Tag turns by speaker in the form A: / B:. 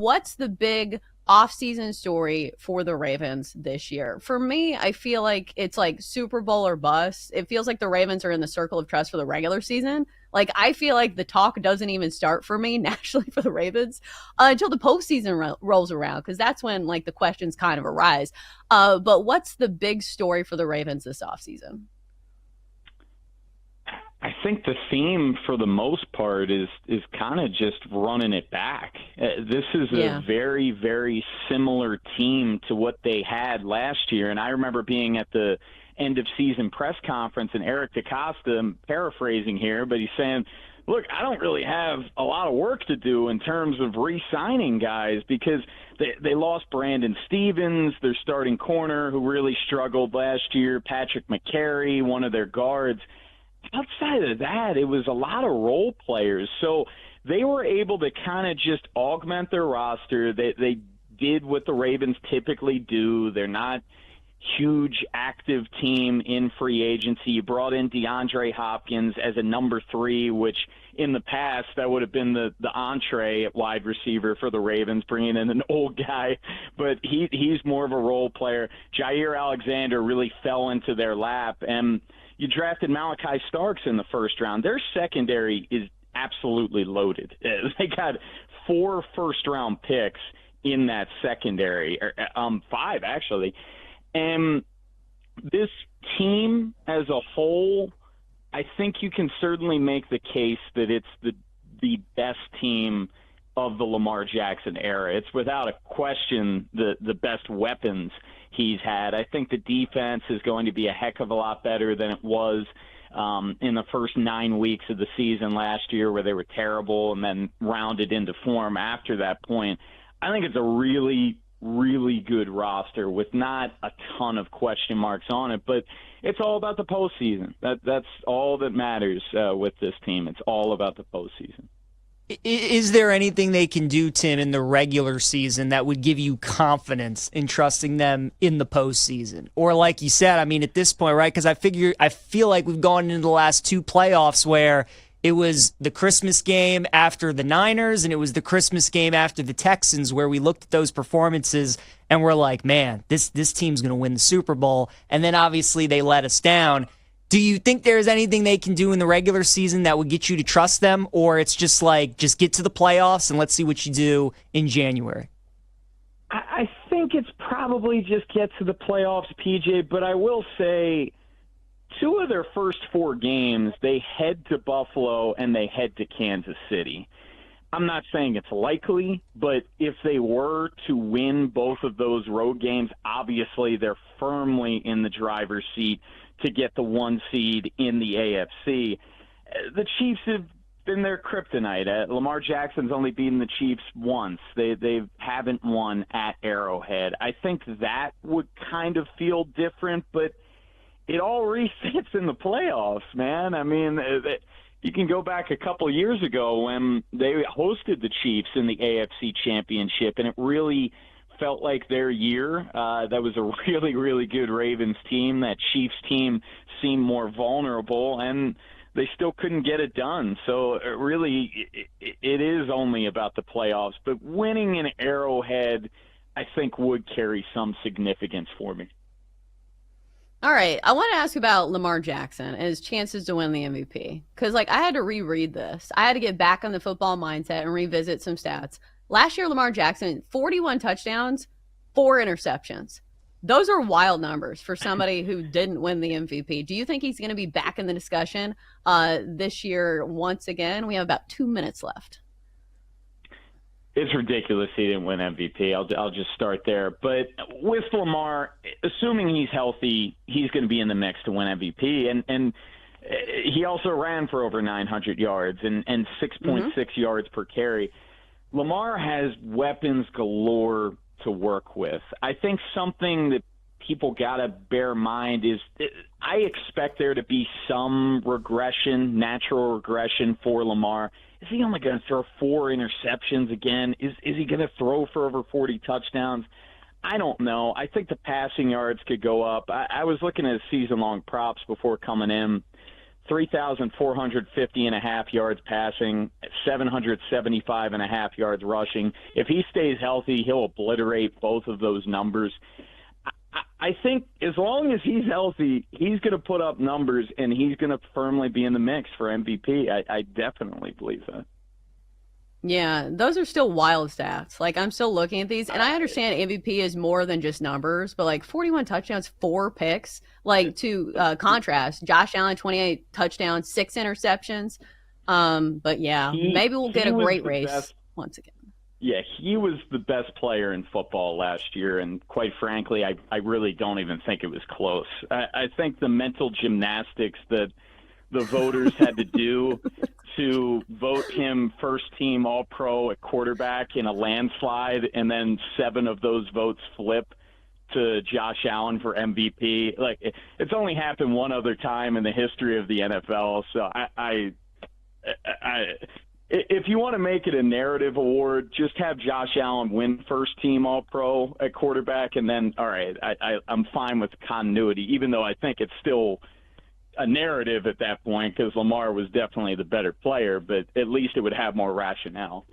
A: what's the big off-season story for the Ravens this year? For me, I feel like it's like Super Bowl or bust. It feels like the Ravens are in the circle of trust for the regular season. Like, I feel like the talk doesn't even start for me nationally for the Ravens until the postseason rolls around, because that's when like the questions kind of arise. But what's the big story for the Ravens this offseason?
B: I think the theme for the most part is kind of just running it back. This is a very, very similar team to what they had last year. And I remember being at the end of season press conference, and Eric DeCosta, I'm paraphrasing here, but he's saying, look, I don't really have a lot of work to do in terms of re-signing guys, because they lost Brandon Stevens, their starting corner, who really struggled last year, Patrick McCary, one of their guards. Outside of that, it was a lot of role players. So they were able to kind of just augment their roster. They did what the Ravens typically do. They're not huge active team in free agency. You brought in DeAndre Hopkins as a number 3, which in the past that would have been the entree at wide receiver for the Ravens, bringing in an old guy. But he's more of a role player. Jair Alexander really fell into their lap. And you drafted Malachi Starks in the first round. Their secondary is absolutely loaded. They got 4 first-round picks in that secondary, 5 actually. And this team as a whole, I think you can certainly make the case that it's the best team of the Lamar Jackson era. It's without a question the best weapons he's had. I think the defense is going to be a heck of a lot better than it was in the first 9 weeks of the season last year, where they were terrible and then rounded into form after that point. I think it's a really, really good roster with not a ton of question marks on it, but it's all about the postseason. That's all that matters with this team. It's all about the postseason.
C: Is there anything they can do, Tim, in the regular season that would give you confidence in trusting them in the postseason? Or like you said, I mean, at this point, right? Because I feel like we've gone into the last 2 playoffs where it was the Christmas game after the Niners and it was the Christmas game after the Texans, where we looked at those performances and we're like, man, this team's going to win the Super Bowl. And then obviously they let us down. Do you think there's anything they can do in the regular season that would get you to trust them, or it's just like, just get to the playoffs and let's see what you do in January?
B: I think it's probably just get to the playoffs, PJ, but I will say 2 of their first 4 games, they head to Buffalo and they head to Kansas City. I'm not saying it's likely, but if they were to win both of those road games, obviously they're firmly in the driver's seat to get the 1 seed in the AFC. The Chiefs have been their kryptonite. Lamar Jackson's only beaten the Chiefs once. They haven't won at Arrowhead. I think that would kind of feel different, but it all resets in the playoffs, man. I mean, you can go back a couple years ago when they hosted the Chiefs in the AFC Championship, and it really felt like their year. That was a really, really good Ravens team. That Chiefs team seemed more vulnerable, and they still couldn't get it done. So really, it is only about the playoffs. But winning in Arrowhead, I think, would carry some significance for me.
A: All right, I want to ask about Lamar Jackson and his chances to win the MVP. Because, like, I had to reread this. I had to get back on the football mindset and revisit some stats. Last year, Lamar Jackson, 41 touchdowns, 4 interceptions. Those are wild numbers for somebody who didn't win the MVP. Do you think he's going to be back in the discussion this year once again? We have about 2 minutes left.
B: It's ridiculous he didn't win MVP. I'll just start there. But with Lamar, assuming he's healthy, he's going to be in the mix to win MVP. And he also ran for over 900 yards and 6.6 yards per carry. Lamar has weapons galore to work with. I think something that people got to bear in mind is I expect there to be some regression, natural regression for Lamar. Is he only going to throw 4 interceptions again? Is he going to throw for over 40 touchdowns? I don't know. I think the passing yards could go up. I was looking at season-long props before coming in. 3,450.5 yards passing, 775.5 yards rushing. If he stays healthy, he'll obliterate both of those numbers. I think as long as he's healthy, he's going to put up numbers, and he's going to firmly be in the mix for MVP. I definitely believe that.
A: Yeah, those are still wild stats. Like, I'm still looking at these, and I understand MVP is more than just numbers, but like 41 touchdowns, 4 picks. Like, to contrast, Josh Allen, 28 touchdowns, 6 interceptions. But yeah, maybe we'll get a great race once again.
B: Yeah, he was the best player in football last year, and quite frankly, I really don't even think it was close. I think the mental gymnastics that the voters had to do to vote him first-team All-Pro at quarterback in a landslide, and then 7 of those votes flip to Josh Allen for MVP. Like, it's only happened one other time in the history of the NFL, so if you want to make it a narrative award, just have Josh Allen win first-team All-Pro at quarterback, and then, all right, I'm fine with continuity, even though I think it's still a narrative at that point because Lamar was definitely the better player, but at least it would have more rationale.